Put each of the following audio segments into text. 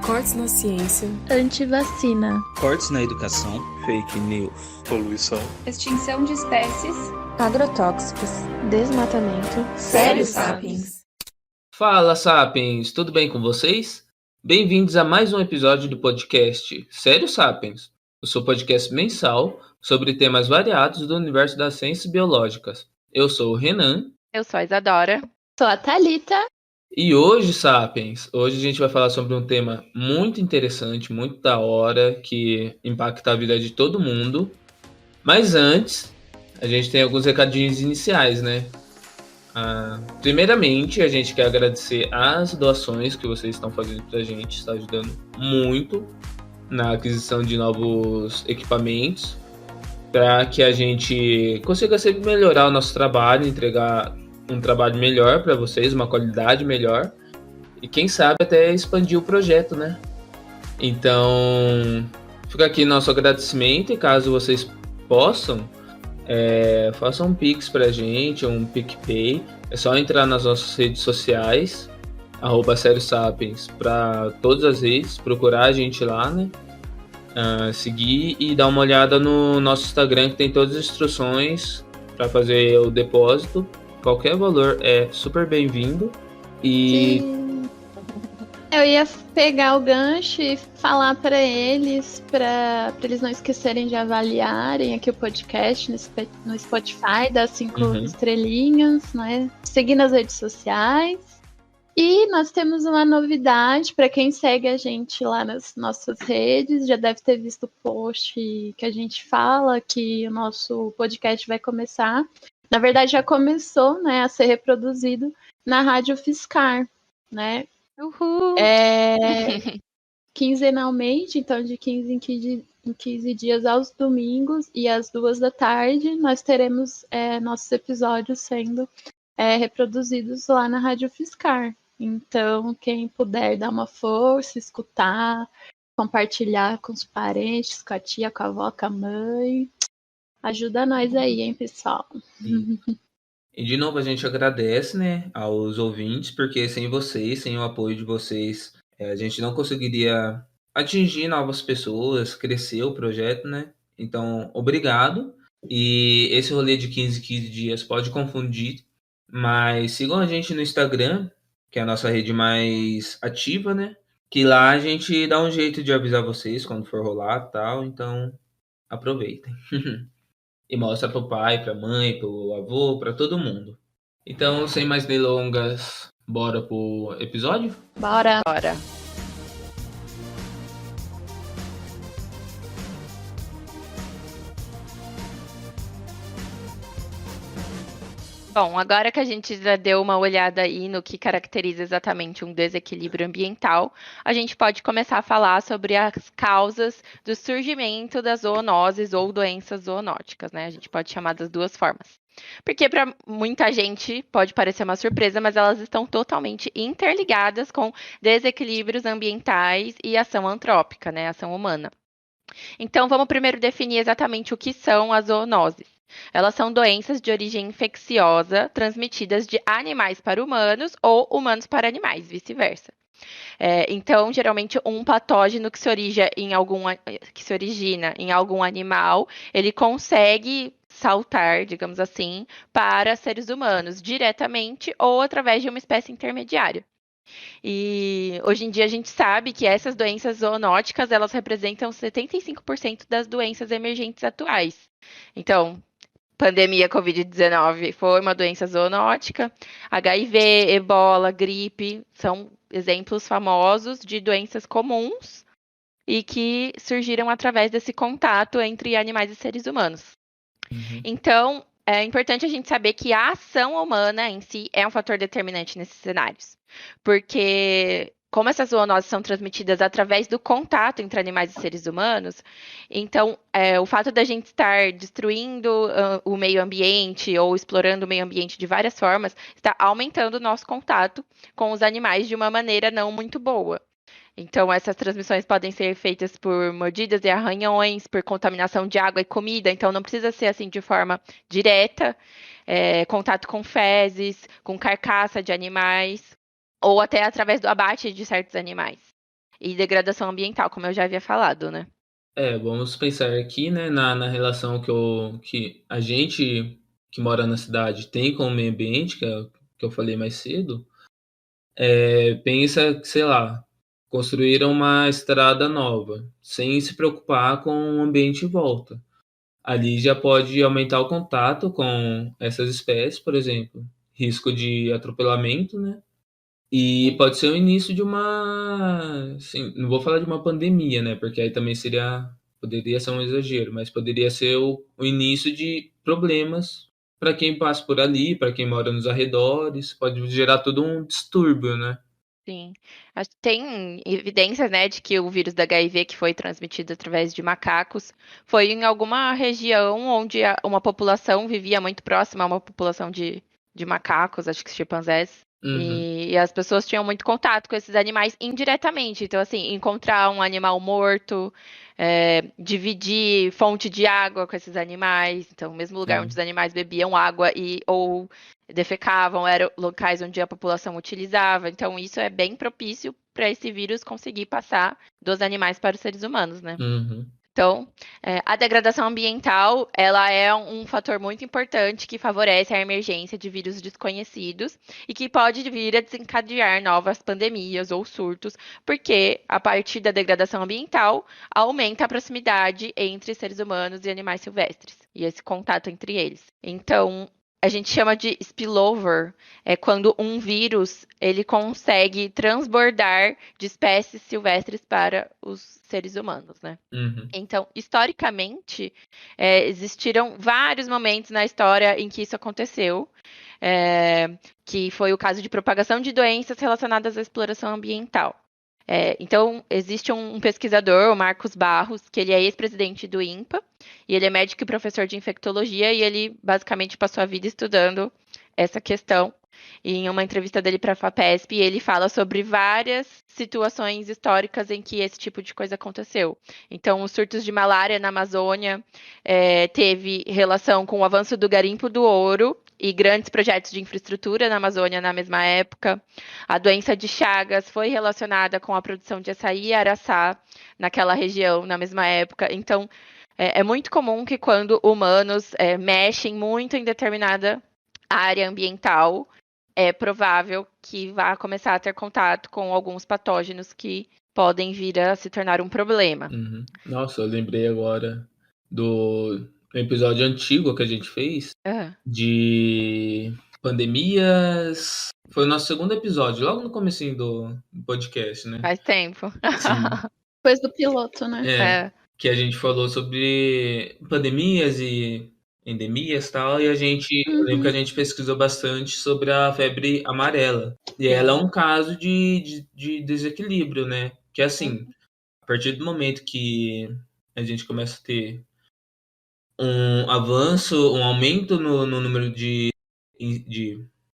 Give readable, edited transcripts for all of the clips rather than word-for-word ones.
Cortes na ciência. Antivacina. Cortes na educação. Fake news. Poluição. Extinção de espécies. Agrotóxicos. Desmatamento. Sério, Sapiens? Fala, Sapiens! Tudo bem com vocês? Bem-vindos a mais um episódio do podcast Sério, Sapiens? O seu podcast mensal sobre temas variados do universo das ciências biológicas. Eu sou o Renan. Eu sou a Isadora. Sou a Thalita. E hoje, Sapiens, a gente vai falar sobre um tema muito interessante, muito da hora, que impacta a vida de todo mundo. Mas antes, a gente tem alguns recadinhos iniciais, né? Primeiramente, a gente quer agradecer as doações que vocês estão fazendo pra gente, está ajudando muito na aquisição de novos equipamentos, para que a gente consiga sempre melhorar o nosso trabalho, entregar um trabalho melhor para vocês, uma qualidade melhor, e quem sabe até expandir o projeto, né? Então, fica aqui nosso agradecimento, e caso vocês possam, façam um Pix pra gente, um PicPay. É só entrar nas nossas redes sociais, @SérioSapiens, para todas as redes, procurar a gente lá, né? Seguir e dar uma olhada no nosso Instagram, que tem todas as instruções para fazer o depósito. Qualquer valor é super bem-vindo. E Sim. Eu ia pegar o gancho e falar para eles não esquecerem de avaliarem aqui o podcast no Spotify, dar 5 estrelinhas, né? Seguir nas redes sociais. E nós temos uma novidade para quem segue a gente lá nas nossas redes. Já deve ter visto o post que a gente fala que o nosso podcast vai começar. Na verdade, já começou, né, a ser reproduzido na Rádio Fiscar, né? Uhul! Quinzenalmente, então de 15 em 15 dias aos domingos e às 14h, nós teremos nossos episódios sendo reproduzidos lá na Rádio Fiscar. Então, quem puder dar uma força, escutar, compartilhar com os parentes, com a tia, com a avó, com a mãe, ajuda nós aí, hein, pessoal? E de novo a gente agradece, né, aos ouvintes, porque sem vocês, sem o apoio de vocês, a gente não conseguiria atingir novas pessoas, crescer o projeto, né? Então, obrigado. E esse rolê de 15 dias pode confundir, mas sigam a gente no Instagram, que é a nossa rede mais ativa, né? Que lá a gente dá um jeito de avisar vocês quando for rolar e tal, então aproveitem. E mostra pro pai, pra mãe, pro avô, pra todo mundo. Então, sem mais delongas, bora pro episódio? Bora! Bom, agora que a gente já deu uma olhada aí no que caracteriza exatamente um desequilíbrio ambiental, a gente pode começar a falar sobre as causas do surgimento das zoonoses ou doenças zoonóticas, né? A gente pode chamar das duas formas. Porque para muita gente pode parecer uma surpresa, mas elas estão totalmente interligadas com desequilíbrios ambientais e ação antrópica, né? Ação humana. Então, vamos primeiro definir exatamente o que são as zoonoses. Elas são doenças de origem infecciosa transmitidas de animais para humanos ou humanos para animais, vice-versa. Então, geralmente, um patógeno que se origina em algum animal, ele consegue saltar, digamos assim, para seres humanos, diretamente ou através de uma espécie intermediária. E hoje em dia a gente sabe que essas doenças zoonóticas, elas representam 75% das doenças emergentes atuais. Então, pandemia Covid-19 foi uma doença zoonótica, HIV, ebola, gripe, são exemplos famosos de doenças comuns e que surgiram através desse contato entre animais e seres humanos. Então, é importante a gente saber que a ação humana em si é um fator determinante nesses cenários, porque como essas zoonoses são transmitidas através do contato entre animais e seres humanos, então o fato da gente estar destruindo o meio ambiente ou explorando o meio ambiente de várias formas está aumentando o nosso contato com os animais de uma maneira não muito boa. Então, essas transmissões podem ser feitas por mordidas e arranhões, por contaminação de água e comida, então não precisa ser assim de forma direta, contato com fezes, com carcaça de animais, ou até através do abate de certos animais. e degradação ambiental, como eu já havia falado, né? Vamos pensar aqui, né, na relação que a gente que mora na cidade tem com o meio ambiente, que eu falei mais cedo. Pensa que, sei lá, construíram uma estrada nova, sem se preocupar com o ambiente em volta. Ali já pode aumentar o contato com essas espécies, por exemplo, risco de atropelamento, né? E pode ser o início de uma, assim, não vou falar de uma pandemia, né? Porque aí também poderia ser um exagero, mas poderia ser o início de problemas para quem passa por ali, para quem mora nos arredores, pode gerar todo um distúrbio, né? Sim. Tem evidências, né, de que o vírus da HIV, que foi transmitido através de macacos, foi em alguma região onde uma população vivia muito próxima a uma população de macacos, acho que chimpanzés. Uhum. E as pessoas tinham muito contato com esses animais indiretamente. Então, assim, encontrar um animal morto, dividir fonte de água com esses animais. Então, o mesmo lugar Sim. onde os animais bebiam água ou defecavam eram locais onde a população utilizava. Então, isso é bem propício para esse vírus conseguir passar dos animais para os seres humanos, né? Uhum. Então, a degradação ambiental, ela é um fator muito importante que favorece a emergência de vírus desconhecidos e que pode vir a desencadear novas pandemias ou surtos, porque a partir da degradação ambiental aumenta a proximidade entre seres humanos e animais silvestres e esse contato entre eles. Então, a gente chama de spillover, é quando um vírus ele consegue transbordar de espécies silvestres para os seres humanos, né? Uhum. Então, historicamente, existiram vários momentos na história em que isso aconteceu, que foi o caso de propagação de doenças relacionadas à exploração ambiental. Então, existe um pesquisador, o Marcos Barros, que ele é ex-presidente do INPA, e ele é médico e professor de infectologia, e ele basicamente passou a vida estudando essa questão. E em uma entrevista dele para a FAPESP, ele fala sobre várias situações históricas em que esse tipo de coisa aconteceu. Então, os surtos de malária na Amazônia teve relação com o avanço do garimpo do ouro e grandes projetos de infraestrutura na Amazônia na mesma época. A doença de Chagas foi relacionada com a produção de açaí e araçá naquela região na mesma época. Então, é muito comum que quando humanos mexem muito em determinada área ambiental, é provável que vá começar a ter contato com alguns patógenos que podem vir a se tornar um problema. Uhum. Nossa, eu lembrei agora do episódio antigo que a gente fez de pandemias. Foi o nosso segundo episódio, logo no comecinho do podcast, né? Faz tempo. Sim. Depois do piloto, né? Que a gente falou sobre pandemias e endemias e tal, e eu lembro que a gente pesquisou bastante sobre a febre amarela. E ela é um caso de desequilíbrio, né? Que assim, a partir do momento que a gente começa a ter um avanço, um aumento no número de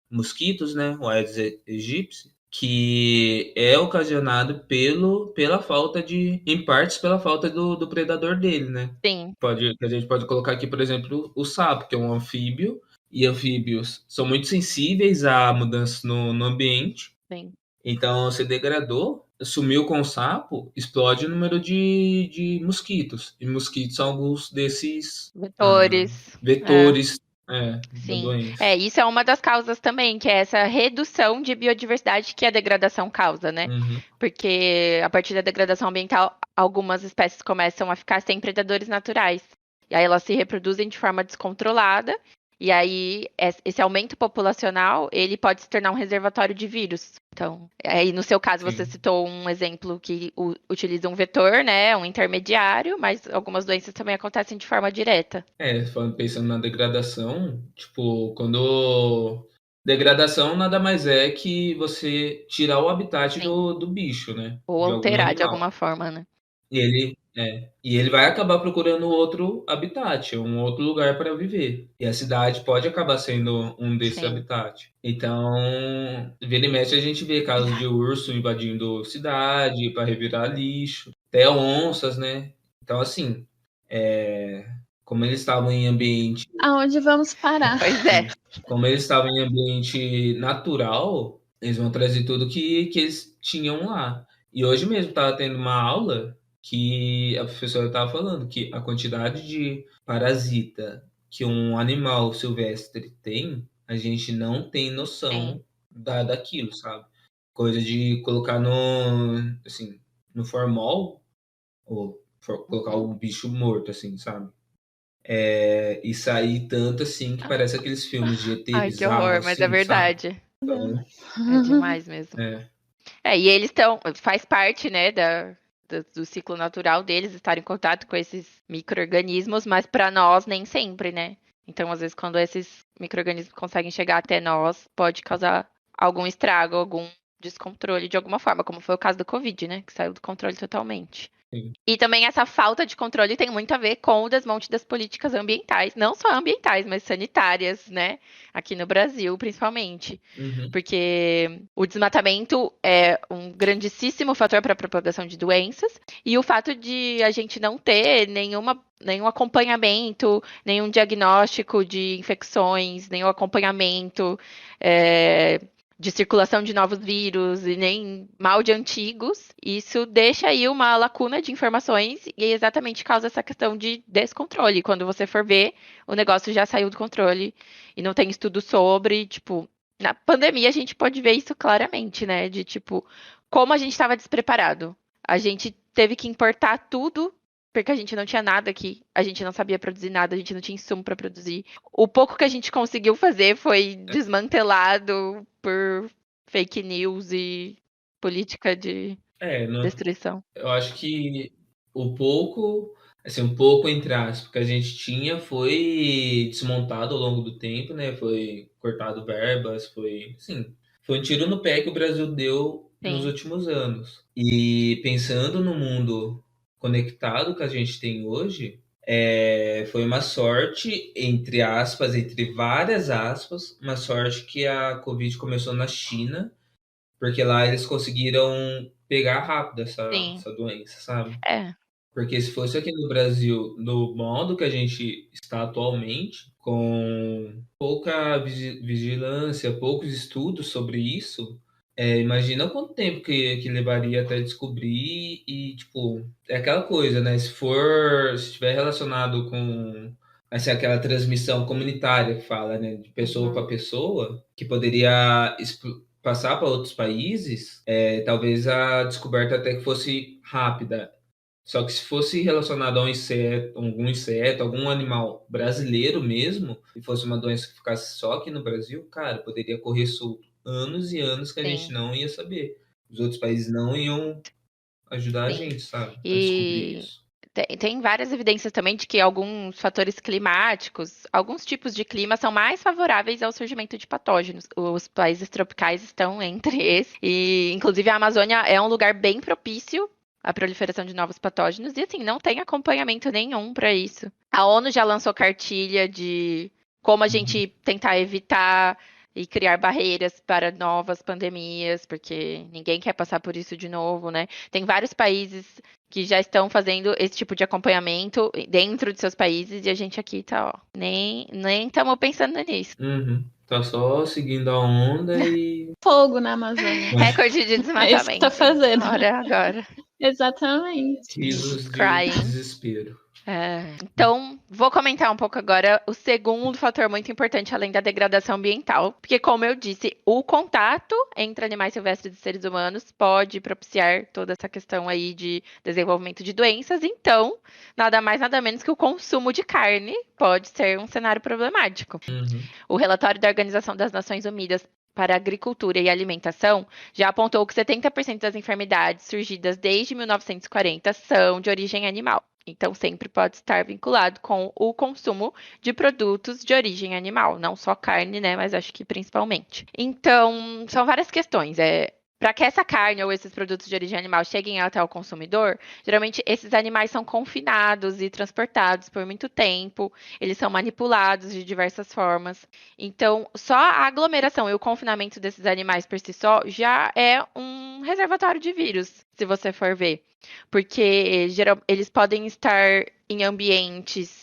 mosquitos, né? O Aedes aegypti, que é ocasionado pela falta em partes pela falta do predador dele, né? Sim. A gente pode colocar aqui, por exemplo, o sapo, que é um anfíbio, e anfíbios são muito sensíveis a mudanças no ambiente. Sim. Então, se degradou, sumiu com o sapo, explode o número de mosquitos. E mosquitos são alguns desses vetores da doença. Isso é uma das causas também, que é essa redução de biodiversidade que a degradação causa, né? Uhum. Porque a partir da degradação ambiental, algumas espécies começam a ficar sem predadores naturais. E aí elas se reproduzem de forma descontrolada. E aí, esse aumento populacional, ele pode se tornar um reservatório de vírus. Então, aí no seu caso, você citou um exemplo que utiliza um vetor, né, um intermediário, mas algumas doenças também acontecem de forma direta. Pensando na degradação, tipo, degradação nada mais é que você tirar o habitat do bicho, né? Ou alterar de alguma forma, né? E ele vai acabar procurando outro habitat, um outro lugar para viver. E a cidade pode acabar sendo um desses habitats. Então, vira e mexe, a gente vê casos de urso invadindo cidade para revirar lixo, até onças, né? Então, assim, como eles estavam em ambiente... Aonde vamos parar? Pois é. Como eles estavam em ambiente natural, eles vão trazer tudo que eles tinham lá. E hoje mesmo estava tendo uma aula que a professora estava falando que a quantidade de parasita que um animal silvestre tem, a gente não tem Sim. noção daquilo, sabe? Coisa de colocar assim, no formol, ou colocar o bicho morto, assim, sabe? E sair tanto assim que parece aqueles filmes de ET Ai, que bizarro, horror, mas é assim, sabe? verdade. Então, É demais mesmo. é. E eles faz parte, né, do ciclo natural deles estar em contato com esses micro-organismos, mas para nós nem sempre, né? Então, às vezes, quando esses micro-organismos conseguem chegar até nós, pode causar algum estrago, algum descontrole de alguma forma, como foi o caso do Covid, né? Que saiu do controle totalmente. Sim. E também essa falta de controle tem muito a ver com o desmonte das políticas ambientais, não só ambientais, mas sanitárias, né? Aqui no Brasil, principalmente. Uhum. Porque o desmatamento é um grandíssimo fator para a propagação de doenças, e o fato de a gente não ter nenhum acompanhamento, nenhum diagnóstico de infecções, nenhum acompanhamento de circulação de novos vírus e nem mal de antigos, isso deixa aí uma lacuna de informações e exatamente causa essa questão de descontrole. Quando você for ver, o negócio já saiu do controle e não tem estudo sobre, tipo, na pandemia a gente pode ver isso claramente, né? De tipo, como a gente estava despreparado. A gente teve que importar tudo porque a gente não tinha nada aqui, a gente não sabia produzir nada, a gente não tinha insumo para produzir. O pouco que a gente conseguiu fazer foi desmantelado por fake news e política de destruição. Eu acho que o pouco, assim, um pouco entre aspas, que a gente tinha foi desmontado ao longo do tempo, né? Foi cortado verbas, foi um tiro no pé que o Brasil deu nos Sim, últimos anos. E pensando no mundo conectado que a gente tem hoje, foi uma sorte, entre aspas, entre várias aspas, uma sorte que a Covid começou na China, porque lá eles conseguiram pegar rápido sim. essa doença, sabe? É, Porque se fosse aqui no Brasil, no modo que a gente está atualmente, com pouca vigilância, poucos estudos sobre isso, imagina quanto tempo que levaria até descobrir e, tipo, é aquela coisa, né? Se estiver relacionado com, assim, aquela transmissão comunitária que fala, né? De pessoa para pessoa, que poderia passar para outros países, talvez a descoberta até que fosse rápida. Só que se fosse relacionado a algum inseto, algum animal brasileiro mesmo, e fosse uma doença que ficasse só aqui no Brasil, cara, poderia correr solto anos e anos que a gente sim, não ia saber. Os outros países não iam ajudar a sim. gente, sabe? A descobrir E isso. tem várias evidências também de que alguns fatores climáticos, alguns tipos de clima são mais favoráveis ao surgimento de patógenos. Os países tropicais estão entre esses. E, inclusive, a Amazônia é um lugar bem propício à proliferação de novos patógenos. E, assim, não tem acompanhamento nenhum para isso. A ONU já lançou cartilha de como a gente tentar evitar e criar barreiras para novas pandemias, porque ninguém quer passar por isso de novo, né? Tem vários países que já estão fazendo esse tipo de acompanhamento dentro de seus países e a gente aqui tá, ó, nem estamos pensando nisso. Uhum. Tá só seguindo a onda e. Fogo na Amazônia. Recorde de É isso que tá desmatamento. fazendo. Ora agora. Exatamente. Risos de Crying. desespero. Então, vou comentar um pouco agora o segundo fator muito importante, além da degradação ambiental, porque, como eu disse, o contato entre animais silvestres e seres humanos pode propiciar toda essa questão aí de desenvolvimento de doenças. Então, nada mais, nada menos que o consumo de carne pode ser um cenário problemático. Uhum. O relatório da Organização das Nações Unidas para a Agricultura e Alimentação já apontou que 70% das enfermidades surgidas desde 1940 são de origem animal. Então, sempre pode estar vinculado com o consumo de produtos de origem animal, não só carne, né, mas acho que principalmente. Então, são várias questões. Para que essa carne ou esses produtos de origem animal cheguem até o consumidor, geralmente esses animais são confinados e transportados por muito tempo, eles são manipulados de diversas formas. Então, só a aglomeração e o confinamento desses animais por si só já é um reservatório de vírus. se você for ver. Porque eles podem estar em ambientes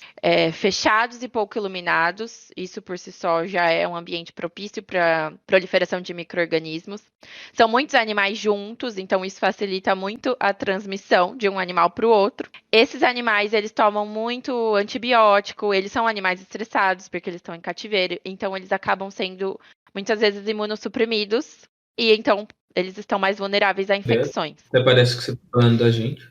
fechados e pouco iluminados. Isso por si só já é um ambiente propício para proliferação de micro-organismos. São muitos animais juntos, então isso facilita muito a transmissão de um animal para o outro. Esses animais, eles tomam muito antibiótico, eles são animais estressados porque eles estão em cativeiro, então eles acabam sendo muitas vezes imunossuprimidos e então eles estão mais vulneráveis a infecções. Até parece que você tá falando da gente.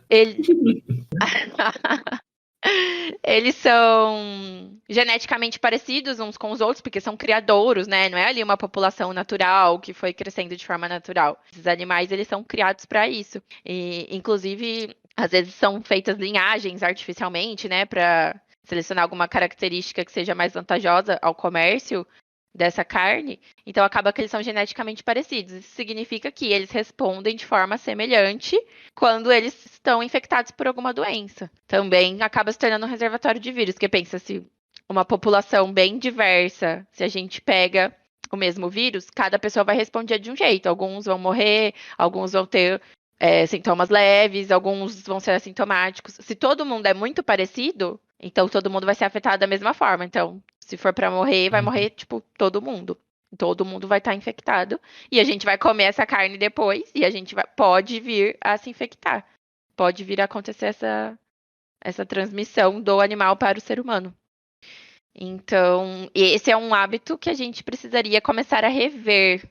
Eles são geneticamente parecidos uns com os outros, porque são criadouros, né? Não é ali uma população natural que foi crescendo de forma natural. Esses animais, eles são criados para isso. E, inclusive, às vezes são feitas linhagens artificialmente, né? Para selecionar alguma característica que seja mais vantajosa ao comércio dessa carne, então acaba que eles são geneticamente parecidos. Isso significa que eles respondem de forma semelhante quando eles estão infectados por alguma doença. Também acaba se tornando um reservatório de vírus, porque pensa, se uma população bem diversa, se a gente pega o mesmo vírus, cada pessoa vai responder de um jeito. Alguns vão morrer, alguns vão ter sintomas leves, alguns vão ser assintomáticos. Se todo mundo é muito parecido, então todo mundo vai ser afetado da mesma forma. Então, se for para morrer, vai morrer, tipo, todo mundo. Todo mundo vai estar infectado. E a gente vai comer essa carne depois e a gente pode vir a se infectar. Pode vir a acontecer essa transmissão do animal para o ser humano. Então, esse é um hábito que a gente precisaria começar a rever.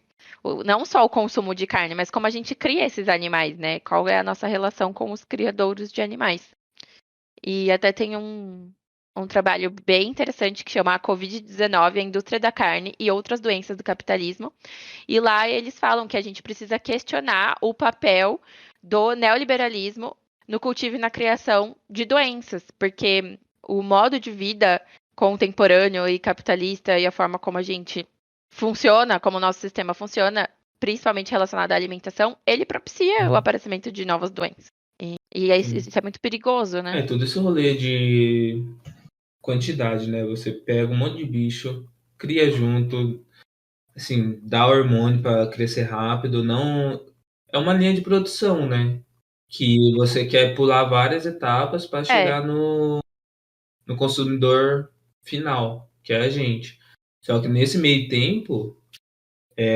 Não só o consumo de carne, mas como a gente cria esses animais, né? Qual é a nossa relação com os criadouros de animais. E até tem um trabalho bem interessante que chama a Covid-19, a indústria da carne e outras doenças do capitalismo. E lá eles falam que a gente precisa questionar o papel do neoliberalismo no cultivo e na criação de doenças, porque o modo de vida contemporâneo e capitalista e a forma como a gente funciona, como o nosso sistema funciona, principalmente relacionado à alimentação, ele propicia o aparecimento de novas doenças. E isso é muito perigoso, né? Todo esse rolê de quantidade, né? Você pega um monte de bicho, cria junto, assim, dá hormônio para crescer rápido, não é uma linha de produção, né? Que você quer pular várias etapas para chegar no consumidor final, que é a gente. Só que nesse meio tempo,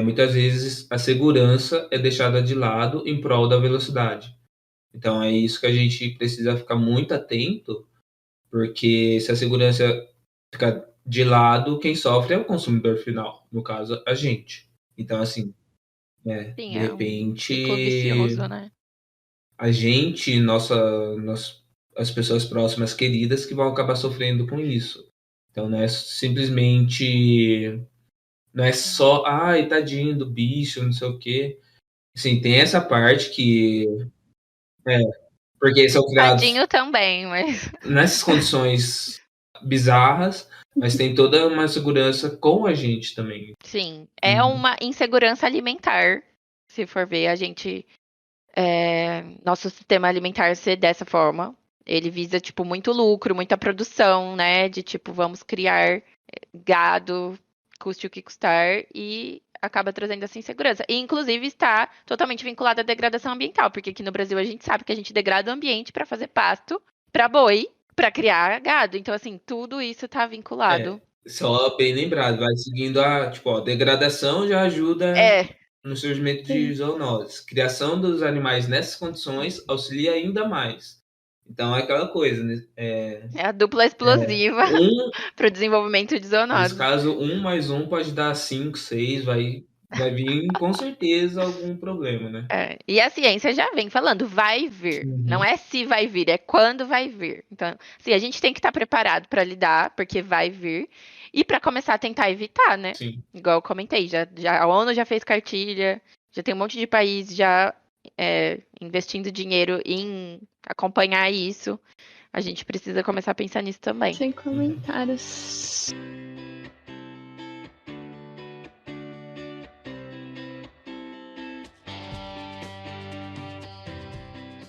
muitas vezes a segurança é deixada de lado em prol da velocidade. Então é isso que a gente precisa ficar muito atento, porque se a segurança ficar de lado, quem sofre é o consumidor final, no caso, a gente. Então, assim, Sim, de repente, um ciclo vicioso, né? a gente, as pessoas próximas, queridas, que vão acabar sofrendo com isso. Então, não é simplesmente, não é só, ai, tadinho do bicho, não sei o quê. Assim, tem essa parte que, porque são criados Tadinho também, mas... nessas condições bizarras, mas tem toda uma segurança com a gente também. Sim, é uma insegurança alimentar, se for ver, a gente... nosso sistema alimentar ser dessa forma. Ele visa, tipo, muito lucro, muita produção, né? De, tipo, vamos criar gado, custe o que custar, e acaba trazendo essa insegurança. E, inclusive, está totalmente vinculado à degradação ambiental, porque aqui no Brasil a gente sabe que a gente degrada o ambiente para fazer pasto para boi, para criar gado. Então, assim, tudo isso está vinculado. Só bem lembrado, vai seguindo a degradação já ajuda no surgimento de zoonoses. Criação dos animais nessas condições auxilia ainda mais. Então é aquela coisa, né? É a dupla explosiva para o desenvolvimento de zoonoses. Nesse caso, 1 mais 1 pode dar 5, 6, vai vir com certeza algum problema, né? E a ciência já vem falando, vai vir. Não é se vai vir, é quando vai vir. Então, assim, a gente tem que estar preparado para lidar, porque vai vir. E para começar a tentar evitar, né? Sim. Igual eu comentei, a ONU já fez cartilha, já tem um monte de país já investindo dinheiro em acompanhar isso. A gente precisa começar a pensar nisso também. Sem comentários.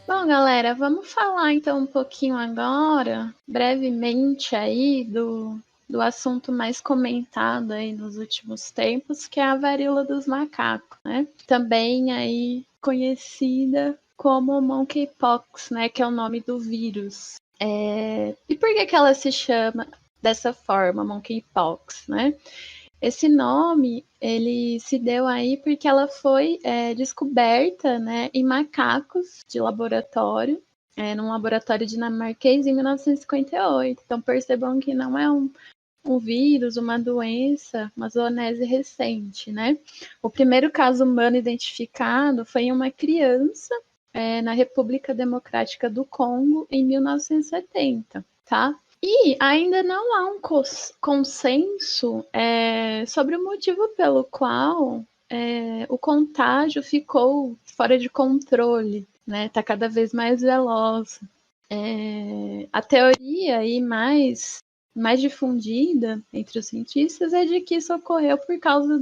Bom, galera, vamos falar então um pouquinho agora, brevemente aí, do assunto mais comentado aí nos últimos tempos, que é a varíola dos macacos, né? Também aí conhecida como monkeypox, né, que é o nome do vírus. E por que ela se chama dessa forma, monkeypox, né? Esse nome, ele se deu aí porque ela foi descoberta, né, em macacos de laboratório, num laboratório dinamarquês em 1958. Então percebam que não é um vírus, uma doença, uma zoonose recente, né? O primeiro caso humano identificado foi em uma criança na República Democrática do Congo em 1970, tá? E ainda não há um consenso sobre o motivo pelo qual o contágio ficou fora de controle, né? Tá cada vez mais veloz. A teoria aí mais difundida entre os cientistas é de que isso ocorreu por causa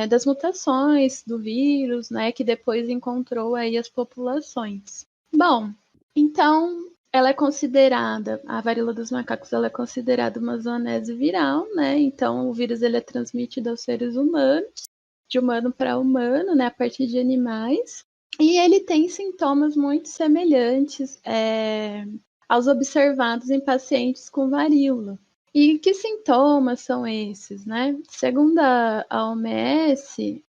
das mutações do vírus, né? Que depois encontrou aí as populações. Bom, então ela é considerada, a varíola dos macacos, ela é considerada uma zoonose viral, né? Então o vírus ele é transmitido aos seres humanos, de humano para humano, né? A partir de animais. E ele tem sintomas muito semelhantes aos observados em pacientes com varíola. E que sintomas são esses, né? Segundo a OMS,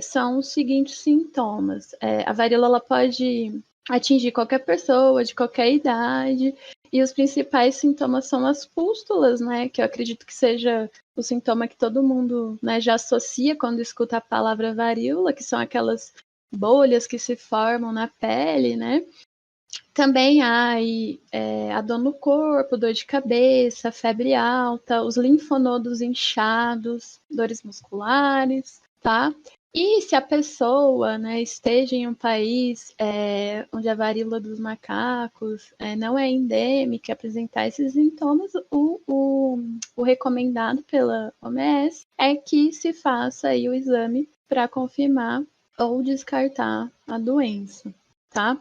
são os seguintes sintomas. A varíola ela pode atingir qualquer pessoa, de qualquer idade, e os principais sintomas são as pústulas, né? Que eu acredito que seja o sintoma que todo mundo, né, já associa quando escuta a palavra varíola, que são aquelas bolhas que se formam na pele, né? Também há aí, a dor no corpo, dor de cabeça, febre alta, os linfonodos inchados, dores musculares, tá? E se a pessoa, né, esteja em um país onde a varíola dos macacos não é endêmica, apresentar esses sintomas, o recomendado pela OMS é que se faça aí o exame para confirmar ou descartar a doença, tá?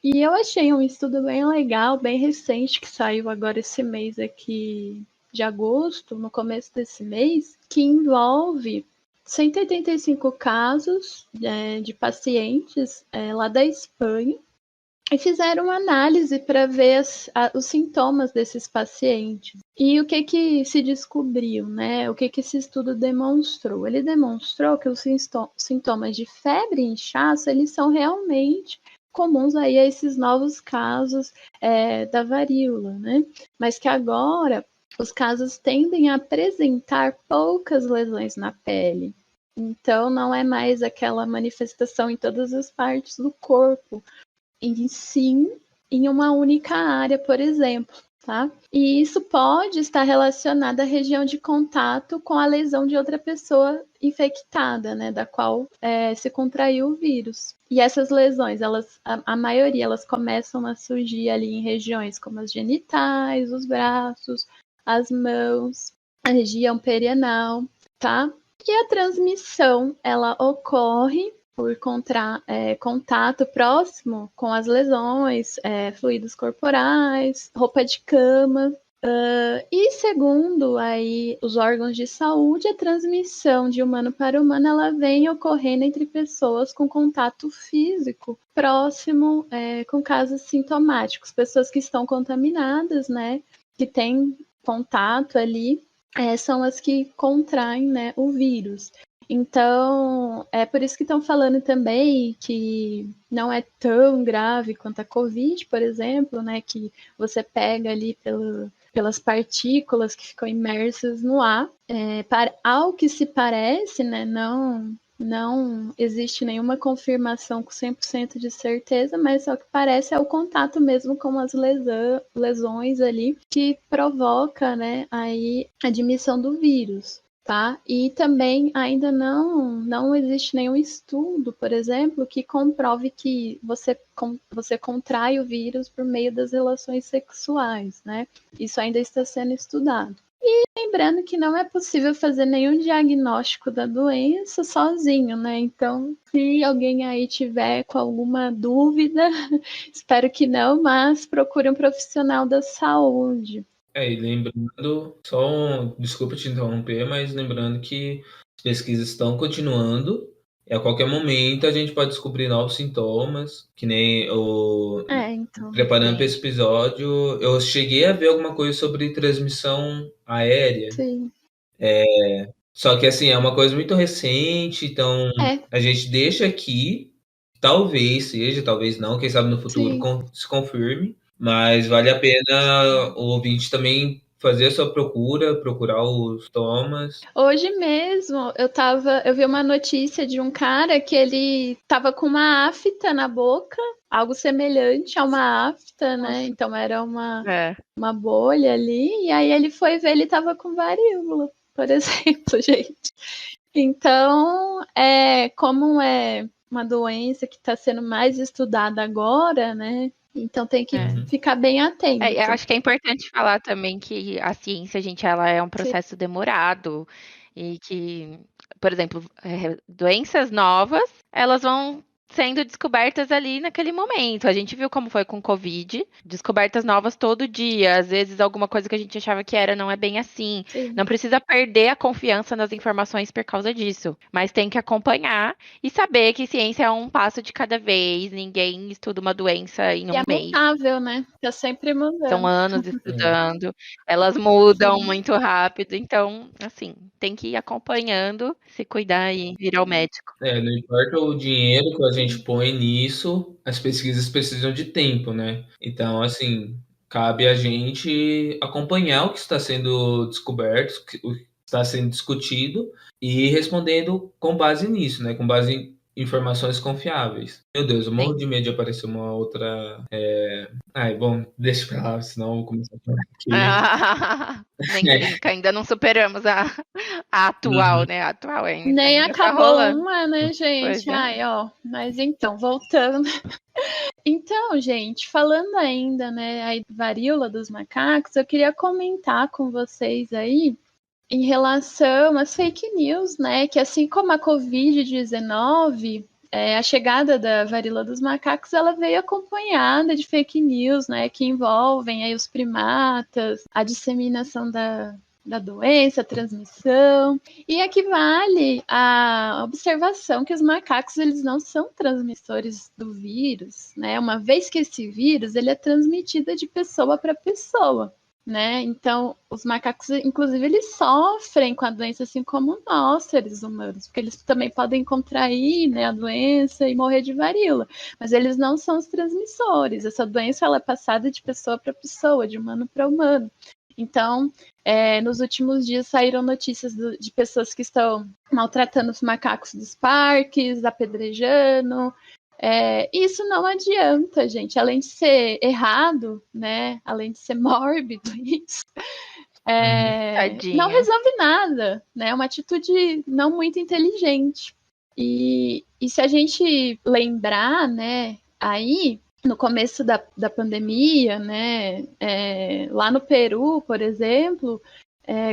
E eu achei um estudo bem legal, bem recente, que saiu agora esse mês aqui de agosto, no começo desse mês, que envolve 185 casos de pacientes lá da Espanha e fizeram uma análise para ver os sintomas desses pacientes. E o que se descobriu, né? O que esse estudo demonstrou? Ele demonstrou que os sintomas de febre e inchaço, eles são realmente comuns aí a esses novos casos da varíola, né? Mas que agora os casos tendem a apresentar poucas lesões na pele. Então, não é mais aquela manifestação em todas as partes do corpo, e sim em uma única área, por exemplo, tá? E isso pode estar relacionado à região de contato com a lesão de outra pessoa infectada, né, da qual se contraiu o vírus. E essas lesões, a maioria, elas começam a surgir ali em regiões como as genitais, os braços, as mãos, a região perianal, tá? E a transmissão, ela ocorre por contato próximo com as lesões, fluidos corporais, roupa de cama. E segundo aí os órgãos de saúde, a transmissão de humano para humano ela vem ocorrendo entre pessoas com contato físico próximo com casos sintomáticos, pessoas que estão contaminadas, né, que têm contato ali, são as que contraem, né, o vírus. Então, é por isso que estão falando também que não é tão grave quanto a Covid, por exemplo, né, que você pega ali pelas partículas que ficam imersas no ar. Ao que se parece, né, não existe nenhuma confirmação com 100% de certeza, mas o que parece é o contato mesmo com as lesões ali que provoca, né, aí a admissão do vírus. Tá? E também ainda não existe nenhum estudo, por exemplo, que comprove que você contrai o vírus por meio das relações sexuais, né? Isso ainda está sendo estudado. E lembrando que não é possível fazer nenhum diagnóstico da doença sozinho, né? Então, se alguém aí tiver com alguma dúvida, espero que não, mas procure um profissional da saúde. E lembrando, desculpa te interromper, mas lembrando que as pesquisas estão continuando E a qualquer momento a gente pode descobrir novos sintomas, que nem o... Então. Preparando para esse episódio, eu cheguei a ver alguma coisa sobre transmissão aérea. Sim. Só que, assim, é uma coisa muito recente, então a gente deixa aqui, talvez seja, talvez não, quem sabe no futuro se confirme, mas vale a pena o ouvinte também fazer a sua procurar os sintomas. Hoje mesmo eu vi uma notícia de um cara que ele tava com uma afta na boca, algo semelhante a uma afta, né? Então era uma bolha ali, e aí ele foi ver, ele tava com varíola, por exemplo, gente. Então, como é uma doença que está sendo mais estudada agora, né? Então tem que ficar bem atento. Eu acho que é importante falar também que a ciência, gente, ela é um processo demorado e que, por exemplo, doenças novas, elas vão sendo descobertas ali naquele momento. A gente viu como foi com o Covid, descobertas novas todo dia, às vezes alguma coisa que a gente achava que era, não é bem assim. Sim. Não precisa perder a confiança nas informações por causa disso, mas tem que acompanhar e saber que ciência é um passo de cada vez, ninguém estuda uma doença em um mês. É mutável, né? Tá sempre mudando. São anos estudando, elas mudam muito rápido, então, assim, tem que ir acompanhando, se cuidar e vir ao médico. Não importa o dinheiro que a gente põe nisso, as pesquisas precisam de tempo, né? Então, assim, cabe a gente acompanhar o que está sendo descoberto, o que está sendo discutido e respondendo com base nisso, né? Com base em informações confiáveis. Meu Deus, eu morro de medo de aparecer uma outra... bom, deixa pra lá, senão eu vou começar a falar aqui. Nem brinca, ainda não superamos a atual, né? A atual ainda. Nem ainda acabou tá uma, né, gente? Mas então, voltando. Então, gente, falando ainda, né, aí varíola dos macacos, eu queria comentar com vocês aí em relação às fake news, né? Que assim como a Covid-19, a chegada da varíola dos macacos, ela veio acompanhada de fake news, né? Que envolvem aí os primatas, a disseminação da doença, a transmissão. E aqui vale a observação que os macacos eles não são transmissores do vírus, né? Uma vez que esse vírus ele é transmitido de pessoa para pessoa. Né? Então, os macacos, inclusive, eles sofrem com a doença, assim como nós, seres humanos, porque eles também podem contrair, né, a doença e morrer de varíola, mas eles não são os transmissores. Essa doença ela é passada de pessoa para pessoa, de humano para humano. Então, nos últimos dias saíram notícias de pessoas que estão maltratando os macacos dos parques, apedrejando. Isso não adianta, gente. Além de ser errado, né? Além de ser mórbido, isso não resolve nada, né? É uma atitude não muito inteligente. E se a gente lembrar, né? Aí, no começo da pandemia, né? Lá no Peru, por exemplo,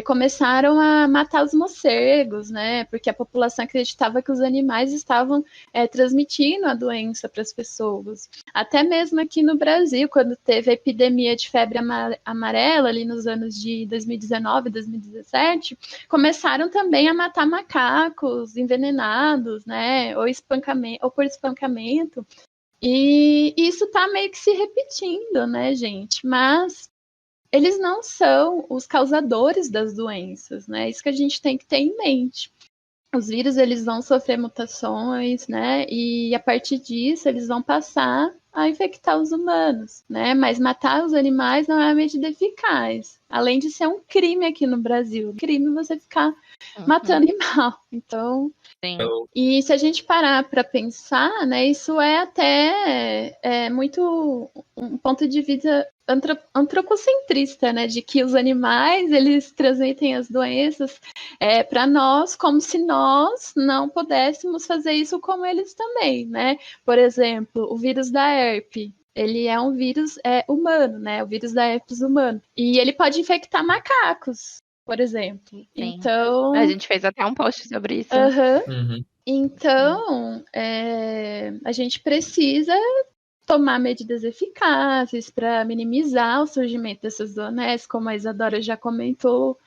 começaram a matar os morcegos, né? Porque a população acreditava que os animais estavam transmitindo a doença para as pessoas. Até mesmo aqui no Brasil, quando teve a epidemia de febre amarela, ali nos anos de 2019, 2017, começaram também a matar macacos envenenados, né? Ou por espancamento. E isso está meio que se repetindo, né, gente? Mas eles não são os causadores das doenças, né? Isso que a gente tem que ter em mente. Os vírus, eles vão sofrer mutações, né? E a partir disso, eles vão passar a infectar os humanos, né? Mas matar os animais não é uma medida eficaz. Além de ser um crime aqui no Brasil. Crime você ficar matando animal. Então... Sim. E se a gente parar para pensar, né, isso é até muito um ponto de vista antropocentrista, né, de que os animais eles transmitem as doenças para nós como se nós não pudéssemos fazer isso como eles também, né? Por exemplo, o vírus da herpes. Ele é um vírus humano, né? O vírus da herpes humano. E ele pode infectar macacos, por exemplo. Sim. Então... A gente fez até um post sobre isso. Então, a gente precisa tomar medidas eficazes para minimizar o surgimento dessas doenças, como a Isadora já comentou,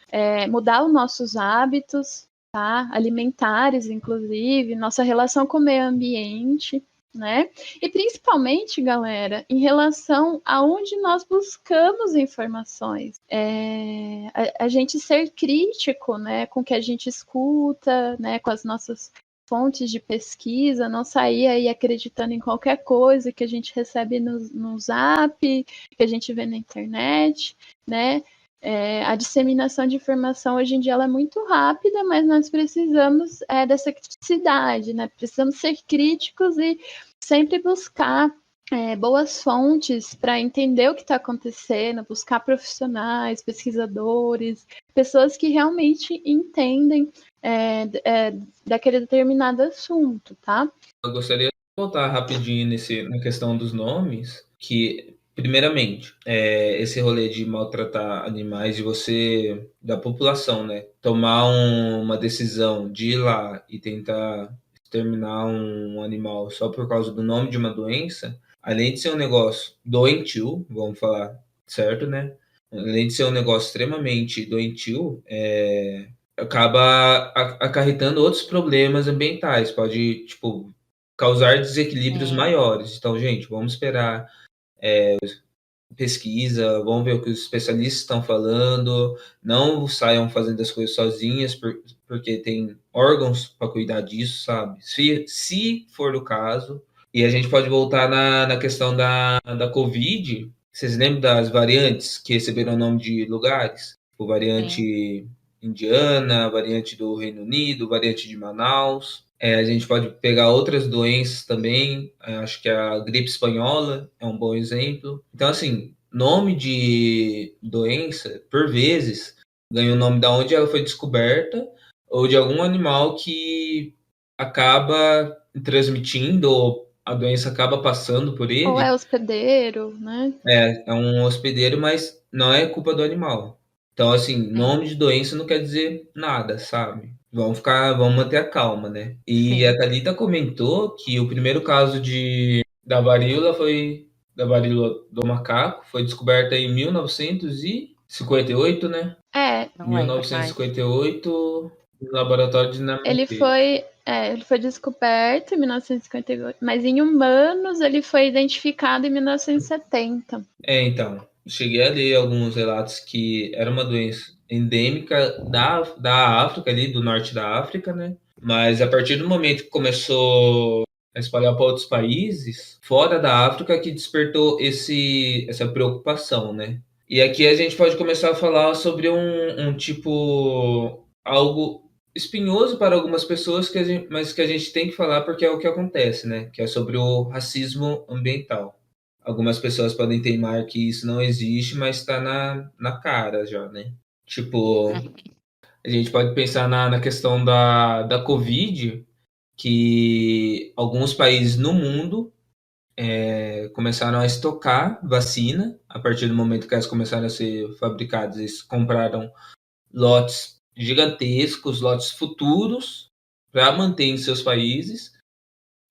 mudar os nossos hábitos, tá? Alimentares, inclusive, nossa relação com o meio ambiente, né? E principalmente, galera, em relação a onde nós buscamos informações. A gente ser crítico, né, com o que a gente escuta, né, com as nossas fontes de pesquisa, não sair aí acreditando em qualquer coisa que a gente recebe no Zap, que a gente vê na internet, né? A disseminação de informação hoje em dia ela é muito rápida, mas nós precisamos dessa criticidade, né? Precisamos ser críticos e sempre buscar boas fontes para entender o que está acontecendo, buscar profissionais, pesquisadores, pessoas que realmente entendem daquele determinado assunto, tá? Eu gostaria de voltar rapidinho na questão dos nomes, que, primeiramente, esse rolê de maltratar animais, da população, né, tomar uma decisão de ir lá e tentar exterminar um animal só por causa do nome de uma doença, além de ser um negócio doentio, vamos falar certo, né? Além de ser um negócio extremamente doentio, acaba acarretando outros problemas ambientais. Pode, tipo, causar desequilíbrios maiores. Então, gente, vamos esperar pesquisa, vamos ver o que os especialistas estão falando, não saiam fazendo as coisas sozinhas, porque tem órgãos para cuidar disso, sabe? Se for o caso. E a gente pode voltar na questão da Covid. Vocês lembram das variantes que receberam o nome de lugares? O variante indiana, variante do Reino Unido, variante de Manaus. A gente pode pegar outras doenças também. Acho que a gripe espanhola é um bom exemplo. Então, assim, nome de doença, por vezes, ganha o nome da onde ela foi descoberta ou de algum animal que acaba transmitindo ou a doença acaba passando por ele. Ou é hospedeiro, né? É um hospedeiro, mas não é culpa do animal. Então, assim, nome de doença não quer dizer nada, sabe? Vamos manter a calma, né? E a Thalita comentou que o primeiro caso da varíola do macaco foi descoberta em 1958, né? Não lembro mais. 1958, no laboratório de Ele foi descoberto em 1958, mas em humanos ele foi identificado em 1970. Então, cheguei a ler alguns relatos que era uma doença endêmica da África, ali do norte da África, né? Mas a partir do momento que começou a espalhar para outros países, fora da África, que despertou essa preocupação, né? E aqui a gente pode começar a falar sobre um tipo, algo espinhoso para algumas pessoas, mas que a gente tem que falar porque é o que acontece, né? Que é sobre o racismo ambiental. Algumas pessoas podem teimar que isso não existe, mas está na cara já, né? Tipo, a gente pode pensar na questão da Covid, que alguns países no mundo começaram a estocar vacina. A partir do momento que elas começaram a ser fabricadas, eles compraram lotes gigantescos, lotes futuros, para manter em seus países.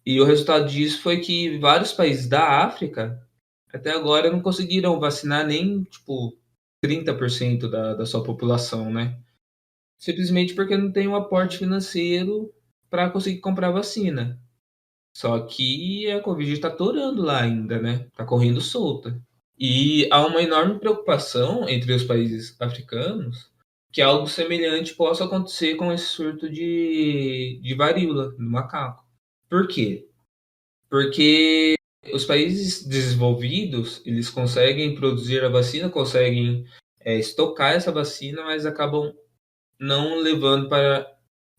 E o resultado disso foi que vários países da África, até agora, não conseguiram vacinar nem, tipo, 30% da sua população, né? Simplesmente porque não tem um aporte financeiro para conseguir comprar vacina. Só que a Covid está atorando lá ainda, né? Está correndo solta. E há uma enorme preocupação entre os países africanos que algo semelhante possa acontecer com esse surto de varíola do macaco. Por quê? Porque os países desenvolvidos, eles conseguem produzir a vacina, conseguem estocar essa vacina, mas acabam não levando para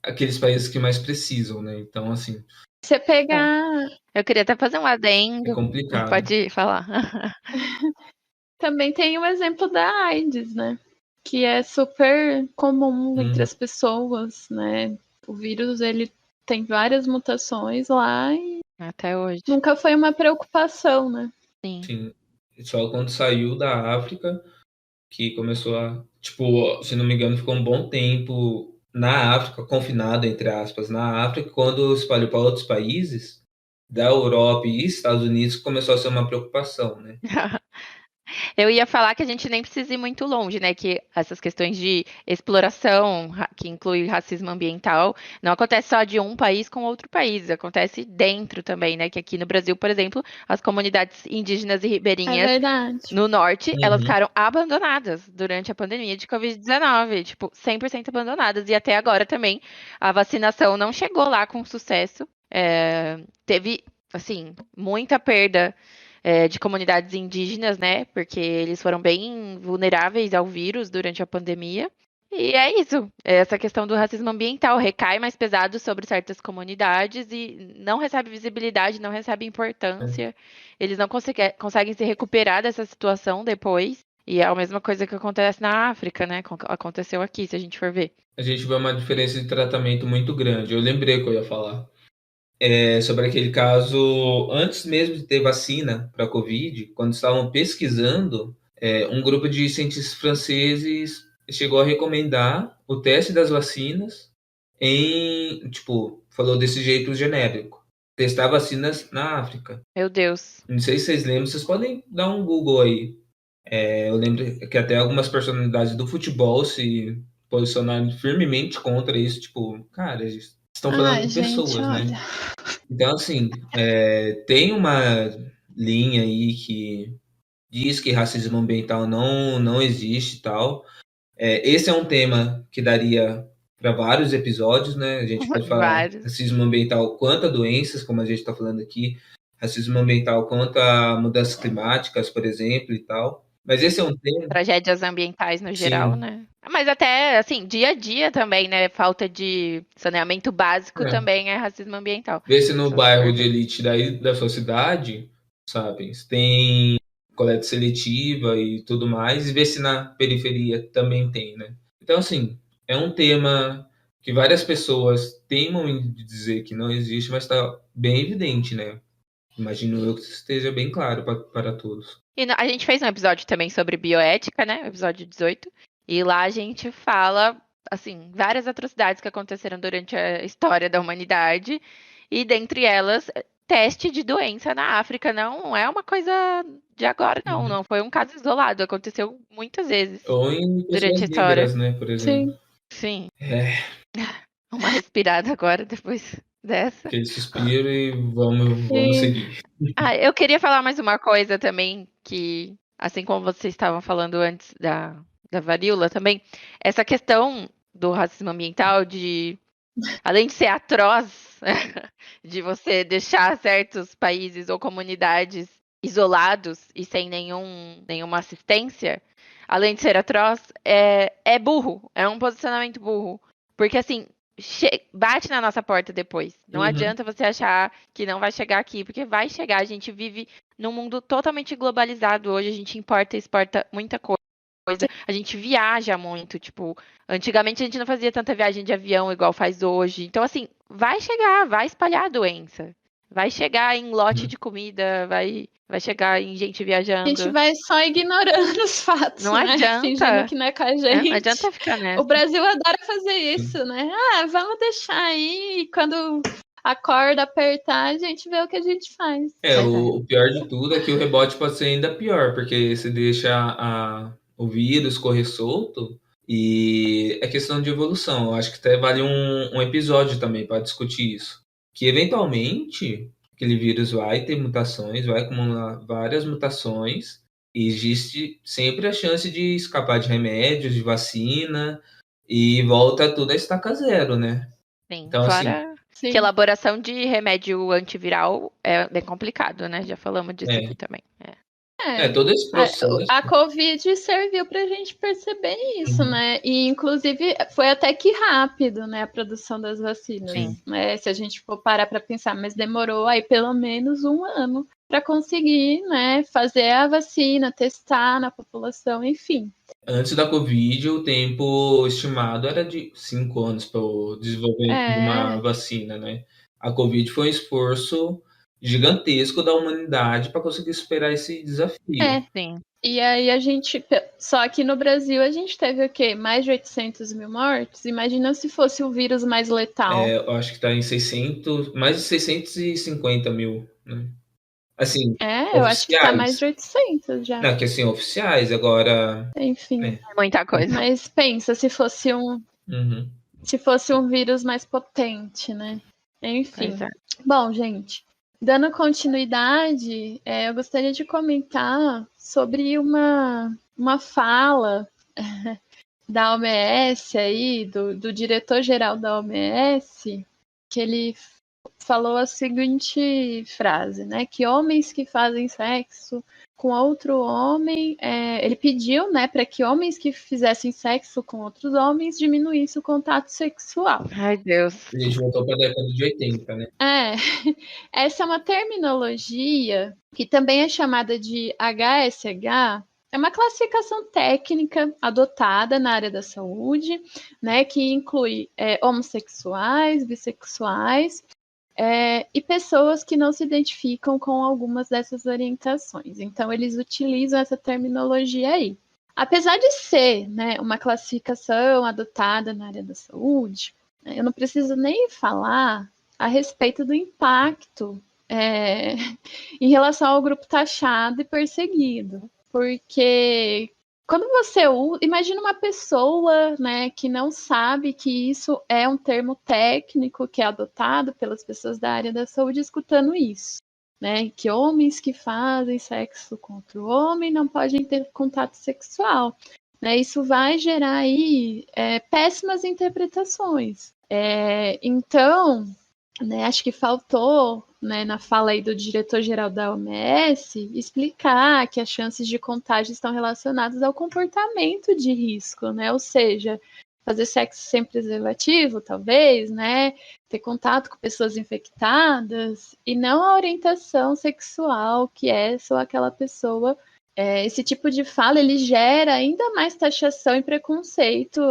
aqueles países que mais precisam, né? Então, assim, Você pegar... Eu queria até fazer um adendo. é complicado. Pode falar. Também tem o exemplo da AIDS, né? Que é super comum entre as pessoas, né? O vírus, ele tem várias mutações lá e Até hoje. nunca foi uma preocupação, né? Sim. Só quando saiu da África que começou a... Tipo, se não me engano, ficou um bom tempo na África, confinado, entre aspas, na África. Quando espalhou para outros países da Europa e Estados Unidos, começou a ser uma preocupação, né? Eu ia falar que a gente nem precisa ir muito longe, né? Que essas questões de exploração, que inclui racismo ambiental, não acontece só de um país com outro país, acontece dentro também, né? Que aqui no Brasil, por exemplo, as comunidades indígenas e É ribeirinhas verdade. no norte, elas Uhum. ficaram abandonadas durante a pandemia de Covid-19, tipo, 100% abandonadas. E até agora também a vacinação não chegou lá com sucesso. Teve, assim, muita perda de comunidades indígenas, né? Porque eles foram bem vulneráveis ao vírus durante a pandemia. E é isso. Essa questão do racismo ambiental recai mais pesado sobre certas comunidades e não recebe visibilidade, não recebe importância. Eles não conseguem se recuperar dessa situação depois. E é a mesma coisa que acontece na África, né? Aconteceu aqui, se a gente for ver. A gente vê uma diferença de tratamento muito grande. Eu lembrei que eu ia falar. Sobre aquele caso, antes mesmo de ter vacina para a Covid, quando estavam pesquisando, um grupo de cientistas franceses chegou a recomendar o teste das vacinas falou desse jeito genérico, testar vacinas na África. Meu Deus. Não sei se vocês lembram, vocês podem dar um Google aí. Eu lembro que até algumas personalidades do futebol se posicionaram firmemente contra isso, tipo, cara, eles estão falando Ai, com gente, pessoas, né? olha. Então, assim, tem uma linha aí que diz que racismo ambiental não existe e tal. Esse é um tema que daria para vários episódios, né? A gente pode falar Vários. racismo ambiental quanto a doenças, como a gente está falando aqui, racismo ambiental quanto a mudanças climáticas, por exemplo, e tal. Mas esse é um tema. Tragédias ambientais no geral, Sim. né? Mas até, assim, dia a dia também, né? Falta de saneamento básico também é racismo ambiental. Vê se no Só bairro se de for ver. elite daí da sua cidade, sabe, tem coleta seletiva e tudo mais, e vê se na periferia também tem, né? Então, assim, é um tema que várias pessoas teimam em dizer que não existe, mas está bem evidente, né? Imagino eu que esteja bem claro para todos. E a gente fez um episódio também sobre bioética, né? O episódio 18. E lá a gente fala, assim, várias atrocidades que aconteceram durante a história da humanidade. E dentre elas, teste de doença na África. Não é uma coisa de agora, não. Uhum. Não foi um caso isolado. Aconteceu muitas vezes Ou em durante pessoas a história. negras, né, por exemplo. Sim. É, Uma respirada agora depois dessa. aquele suspiro e vamos seguir. Eu queria falar mais uma coisa também, que, assim como vocês estavam falando antes da varíola também, essa questão do racismo ambiental, além de ser atroz, de você deixar certos países ou comunidades isolados e sem nenhuma assistência, além de ser atroz, é burro, é um posicionamento burro. Porque, assim, bate na nossa porta depois. Não Uhum. adianta você achar que não vai chegar aqui, porque vai chegar. A gente vive num mundo totalmente globalizado hoje, a gente importa e exporta muita coisa. A gente viaja muito, tipo, antigamente a gente não fazia tanta viagem de avião igual faz hoje. Então, assim, vai chegar, vai espalhar a doença. Vai chegar em lote de comida, vai chegar em gente viajando. A gente vai só ignorando os fatos, Não né? adianta. Fingindo que não é com a gente. Não adianta ficar nessa. O Brasil adora fazer isso, né? Vamos deixar aí, e quando a corda apertar, a gente vê o que a gente faz. O pior de tudo é que o rebote pode ser ainda pior, porque você deixa o vírus correr solto e é questão de evolução. Eu acho que até vale um episódio também para discutir isso. Que eventualmente aquele vírus vai ter mutações, vai acumular várias mutações e existe sempre a chance de escapar de remédios, de vacina e volta tudo a estaca zero, né? Sim, Então, fora Sim. que elaboração de remédio antiviral é bem complicado, né? Já falamos disso aqui também. Todo esse processo. A Covid serviu pra gente perceber isso, né? E, inclusive, foi até que rápido, né? A produção das vacinas, Sim. né? Se a gente for parar pra pensar, mas demorou aí pelo menos 1 ano para conseguir, né? Fazer a vacina, testar na população, enfim. Antes da Covid, o tempo estimado era de 5 anos para o desenvolvimento de uma vacina, né? A Covid foi um esforço gigantesco da humanidade para conseguir superar esse desafio. Sim. E aí a gente, só aqui no Brasil, a gente teve o quê? Mais de 800 mil mortes? Imagina se fosse o vírus mais letal. Eu acho que está em mais de 650 mil, né? Assim, Eu acho que tá mais de 800 já. Não, que assim, oficiais, agora... Enfim. É. Muita coisa. Mas pensa, se fosse Uhum. um vírus mais potente, né? Enfim. Pois é. Bom, gente, dando continuidade, eu gostaria de comentar sobre uma fala da OMS aí, do diretor-geral da OMS, que ele falou a seguinte frase, né? Que homens que fazem sexo com outro homem, ele pediu, né, para que homens que fizessem sexo com outros homens diminuíssem o contato sexual. Ai, Deus. A gente voltou para a década de 80, né? Essa é uma terminologia que também é chamada de HSH. É uma classificação técnica adotada na área da saúde, né, que inclui homossexuais, bissexuais e pessoas que não se identificam com algumas dessas orientações. Então, eles utilizam essa terminologia aí. Apesar de ser, né, uma classificação adotada na área da saúde, eu não preciso nem falar a respeito do impacto em relação ao grupo taxado e perseguido. Porque quando você imagina uma pessoa, né, que não sabe que isso é um termo técnico que é adotado pelas pessoas da área da saúde escutando isso, né, que homens que fazem sexo com outro homem não podem ter contato sexual, né, isso vai gerar aí péssimas interpretações. Então, né, acho que faltou, né, na fala aí do diretor-geral da OMS explicar que as chances de contágio estão relacionadas ao comportamento de risco, né? Ou seja, fazer sexo sem preservativo, talvez, né? Ter contato com pessoas infectadas e não a orientação sexual que essa ou aquela pessoa. Esse tipo de fala ele gera ainda mais taxação e preconceito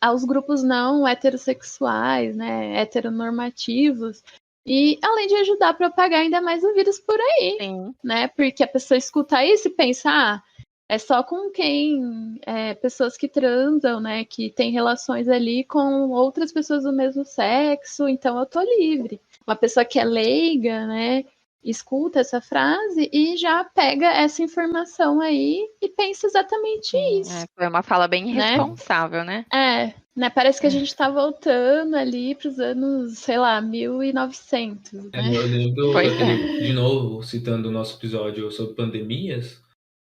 aos grupos não heterossexuais, né, heteronormativos, e além de ajudar a propagar ainda mais o vírus por aí, Sim. né, porque a pessoa escuta isso e pensa, é só com quem, pessoas que transam, né, que tem relações ali com outras pessoas do mesmo sexo, então eu tô livre. Uma pessoa que é leiga, né, escuta essa frase e já pega essa informação aí e pensa exatamente isso. Foi uma fala bem né? irresponsável, né? Né? Parece que a gente tá voltando ali pros anos, sei lá, 1900, né? Eu lembro, de novo, citando o nosso episódio sobre pandemias,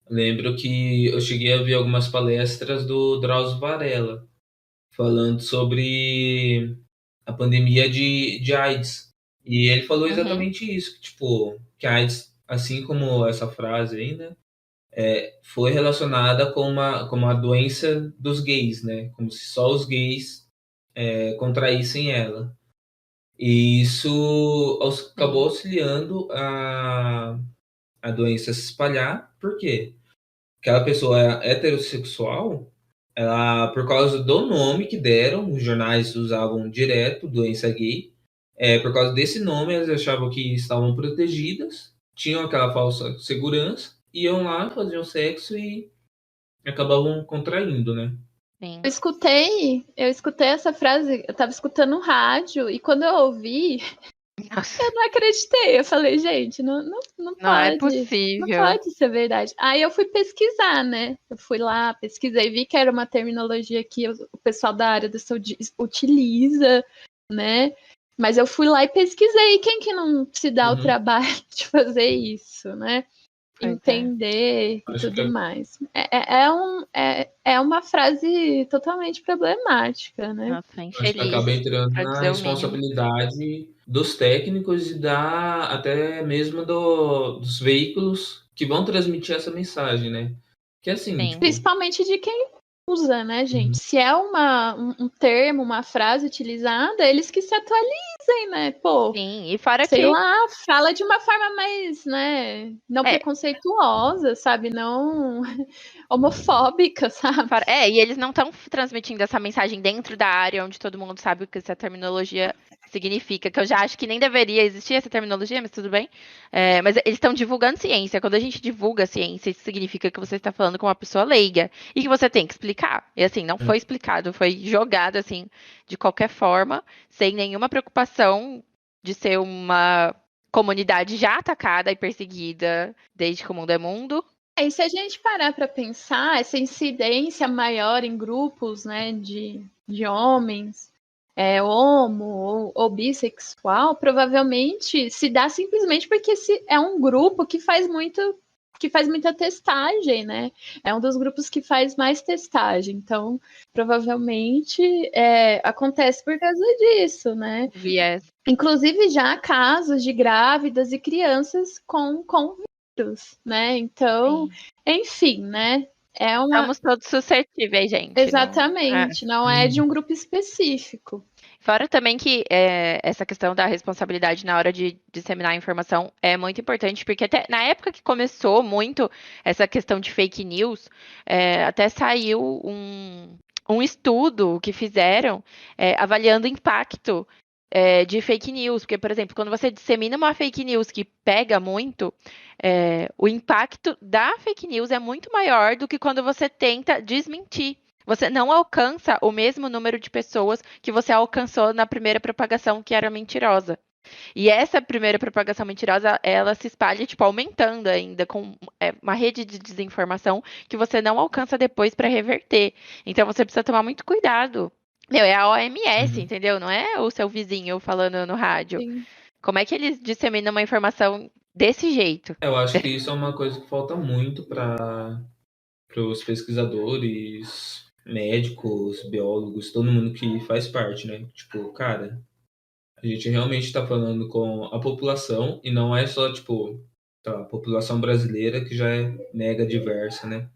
lembro que eu cheguei a ver algumas palestras do Drauzio Varela, falando sobre a pandemia de AIDS. E ele falou exatamente isso, que, tipo, que a AIDS, assim como essa frase aí, né, foi relacionada com uma doença dos gays, né, como se só os gays contraíssem ela. E isso acabou auxiliando a doença se espalhar. Por quê? Aquela pessoa heterossexual, ela, por causa do nome que deram, os jornais usavam direto, doença gay, por causa desse nome, elas achavam que estavam protegidas, tinham aquela falsa segurança, iam lá, faziam sexo e acabavam contraindo, né? Sim. Eu escutei essa frase, eu tava escutando no rádio, e quando eu ouvi, Nossa. eu não acreditei. Eu falei, gente, não pode. Não é possível. Não pode ser verdade. Aí eu fui pesquisar, né? Eu fui lá, pesquisei, vi que era uma terminologia que o pessoal da área da saúde utiliza, né? Mas eu fui lá e pesquisei. Quem que não se dá o trabalho de fazer isso, né? Entender e tudo mais. É uma frase totalmente problemática, né? Nossa, Acho que acaba entrando na responsabilidade dos técnicos e até mesmo dos veículos que vão transmitir essa mensagem, né? Que assim, tipo... Principalmente de quem usa, né, gente? Se é um termo, uma frase utilizada, eles que se atualizem, né? Pô, sim, e fora sei lá, fala de uma forma mais, né, não preconceituosa, sabe? Não homofóbica, sabe? E eles não estão transmitindo essa mensagem dentro da área onde todo mundo sabe o que essa terminologia significa, que eu já acho que nem deveria existir essa terminologia, mas tudo bem. Mas eles estão divulgando ciência. Quando a gente divulga ciência, isso significa que você está falando com uma pessoa leiga e que você tem que explicar. E assim, não foi explicado, foi jogado assim, de qualquer forma, sem nenhuma preocupação de ser uma comunidade já atacada e perseguida desde que o mundo é mundo. E se a gente parar para pensar, essa incidência maior em grupos, né, de homens, homo ou bissexual, provavelmente se dá simplesmente porque é um grupo que faz muita testagem, né? É um dos grupos que faz mais testagem. Então, provavelmente acontece por causa disso, né? Viés. Inclusive já há casos de grávidas e crianças com vírus, né? Então, enfim, né? Estamos todos suscetíveis, gente. Exatamente, não é de um grupo específico. Fora também que essa questão da responsabilidade na hora de disseminar a informação é muito importante, porque até na época que começou muito essa questão de fake news, até saiu um estudo que fizeram avaliando o impacto de fake news. Porque, por exemplo, quando você dissemina uma fake news que pega muito, o impacto da fake news é muito maior do que quando você tenta desmentir. Você não alcança o mesmo número de pessoas que você alcançou na primeira propagação, que era mentirosa. E essa primeira propagação mentirosa, ela se espalha, tipo, aumentando ainda, com uma rede de desinformação que você não alcança depois para reverter. Então, você precisa tomar muito cuidado. Meu, é a OMS, entendeu? Não é o seu vizinho falando no rádio. Sim. Como é que eles disseminam uma informação desse jeito? Eu acho que isso é uma coisa que falta muito para os pesquisadores, médicos, biólogos, todo mundo que faz parte, né? Tipo, cara, a gente realmente está falando com a população e não é só, tipo, a população brasileira que já é mega diversa, né?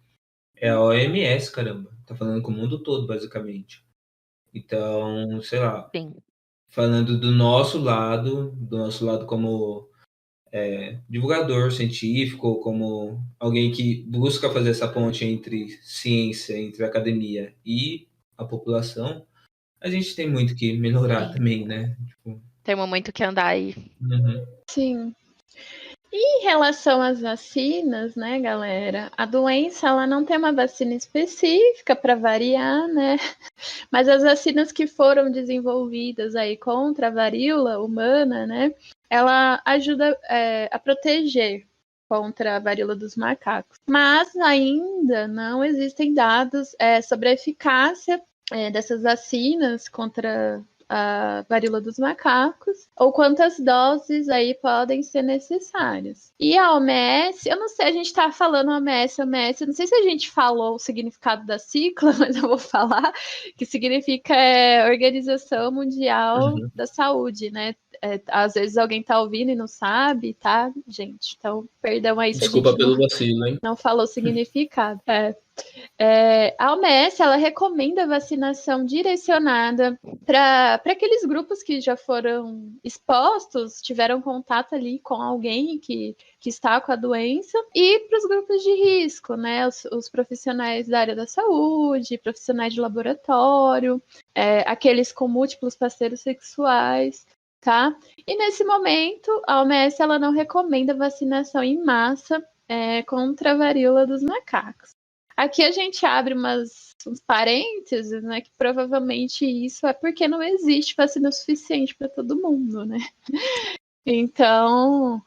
É a OMS, caramba. Tá falando com o mundo todo, basicamente. Então, sei lá, Sim. falando do nosso lado como divulgador científico, como alguém que busca fazer essa ponte entre ciência, entre a academia e a população, a gente tem muito que melhorar também, né? Tipo, Temos muito que andar aí. Sim. E em relação às vacinas, né, galera? A doença, ela não tem uma vacina específica para variar, né? Mas as vacinas que foram desenvolvidas aí contra a varíola humana, né? Ela ajuda a proteger contra a varíola dos macacos. Mas ainda não existem dados sobre a eficácia dessas vacinas contra a varíola dos macacos, ou quantas doses aí podem ser necessárias. E a OMS, eu não sei, a gente tá falando OMS, não sei se a gente falou o significado da sigla, mas eu vou falar, que significa Organização Mundial da Saúde, né? Às vezes alguém tá ouvindo e não sabe, tá, gente? Então, perdão aí se a gente pelo vacilo, hein? não falou o significado. A OMS, ela recomenda vacinação direcionada para aqueles grupos que já foram expostos, tiveram contato ali com alguém que está com a doença, e para os grupos de risco, né? Os profissionais da área da saúde, profissionais de laboratório, aqueles com múltiplos parceiros sexuais, tá? E nesse momento, a OMS, ela não recomenda vacinação em massa contra a varíola dos macacos. Aqui a gente abre uns parênteses, né? Que provavelmente isso é porque não existe vacina suficiente para todo mundo, né? Então,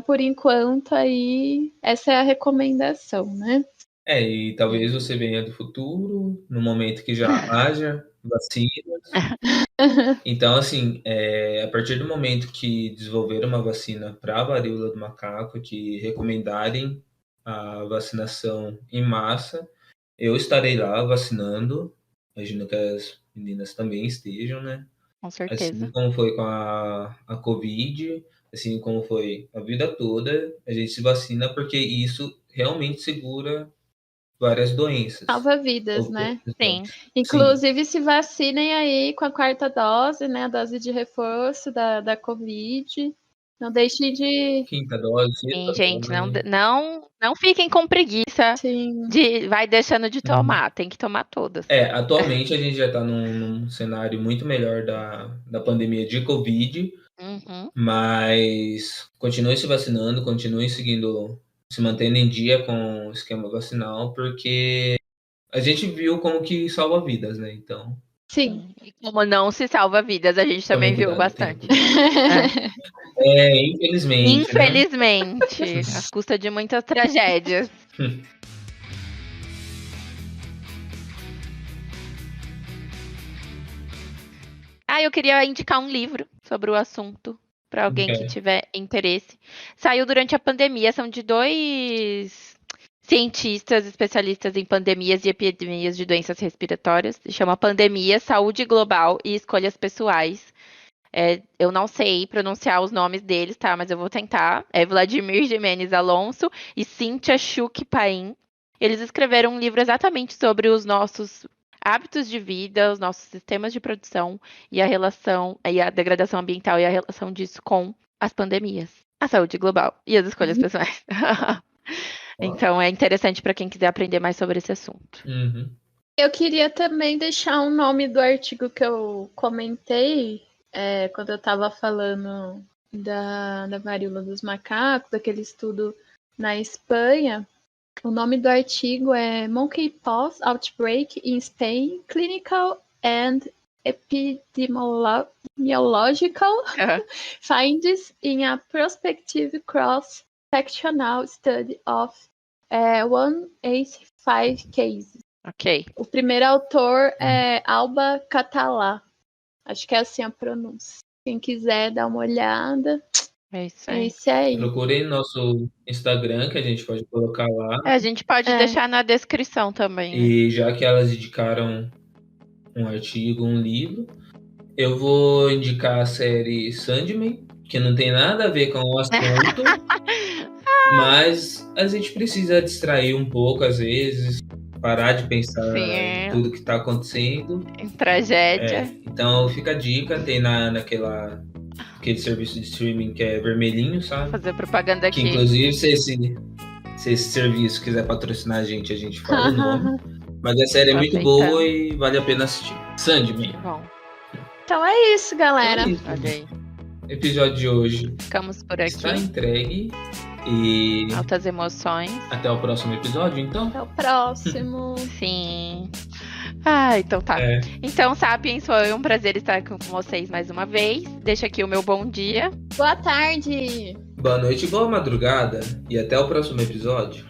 por enquanto, aí, essa é a recomendação, né? E talvez você venha do futuro, no momento que já haja vacinas. Então, assim, a partir do momento que desenvolver uma vacina para a varíola do macaco, que recomendarem a vacinação em massa, eu estarei lá vacinando. Imagino que as meninas também estejam, né? Com certeza. Assim como foi com a Covid, assim como foi a vida toda, a gente se vacina porque isso realmente segura várias doenças. Salva vidas, né? Sim. Inclusive, se vacinem aí com a 4ª dose, né? A dose de reforço da Covid. Não deixem de... 5ª dose. Sim, gente, não fiquem com preguiça vai deixando de tomar. Tem que tomar todas. Atualmente a gente já está num cenário muito melhor da pandemia de Covid, mas continue se vacinando, continue se mantendo em dia com o esquema vacinal, porque a gente viu como que salva vidas, né? Então... Sim. E como não se salva vidas, a gente também viu bastante. Infelizmente. Né? Infelizmente, à custa de muitas tragédias. Eu queria indicar um livro sobre o assunto para alguém que tiver interesse. Saiu durante a pandemia, são de 2 cientistas especialistas em pandemias e epidemias de doenças respiratórias. Se chama Pandemia, Saúde Global e Escolhas Pessoais. Eu não sei pronunciar os nomes deles, tá? Mas eu vou tentar. É Vladimir Jimenez Alonso e Cíntia Schuch Paim. Eles escreveram um livro exatamente sobre os nossos hábitos de vida, os nossos sistemas de produção e a relação, e a degradação ambiental e a relação disso com as pandemias, a saúde global e as escolhas pessoais. Então é interessante para quem quiser aprender mais sobre esse assunto. Eu queria também deixar o nome do artigo que eu comentei quando eu estava falando da varíola dos macacos, daquele estudo na Espanha. O nome do artigo é Monkeypox Outbreak in Spain, Clinical and Epidemiological Findings in a Prospective Cross-Sectional Study of 185 Cases. Ok. O primeiro autor é Alba Catalá. Acho que é assim a pronúncia. Quem quiser dar uma olhada... É isso É aí. esse aí. Procurei no nosso Instagram, que a gente pode colocar lá. A gente pode deixar na descrição também. Né? E já que elas indicaram um artigo, um livro, eu vou indicar a série Sandman, que não tem nada a ver com o assunto, mas a gente precisa distrair um pouco às vezes, parar de pensar em tudo que está acontecendo. Em tragédia. Então fica a dica, tem aquele serviço de streaming que é vermelhinho, sabe? Fazer propaganda aqui. Que inclusive se esse serviço quiser patrocinar a gente fala o nome. Mas a série é muito boa e vale a pena assistir. Sandman. Bom. Então é isso, galera. Olha aí. Episódio de hoje Ficamos por aqui. está entregue. E altas emoções. Até o próximo episódio, então? Até o próximo. Sim. Então tá. Então, Sapiens, foi um prazer estar com vocês mais uma vez. Deixa aqui o meu bom dia. Boa tarde. Boa noite, boa madrugada. E até o próximo episódio.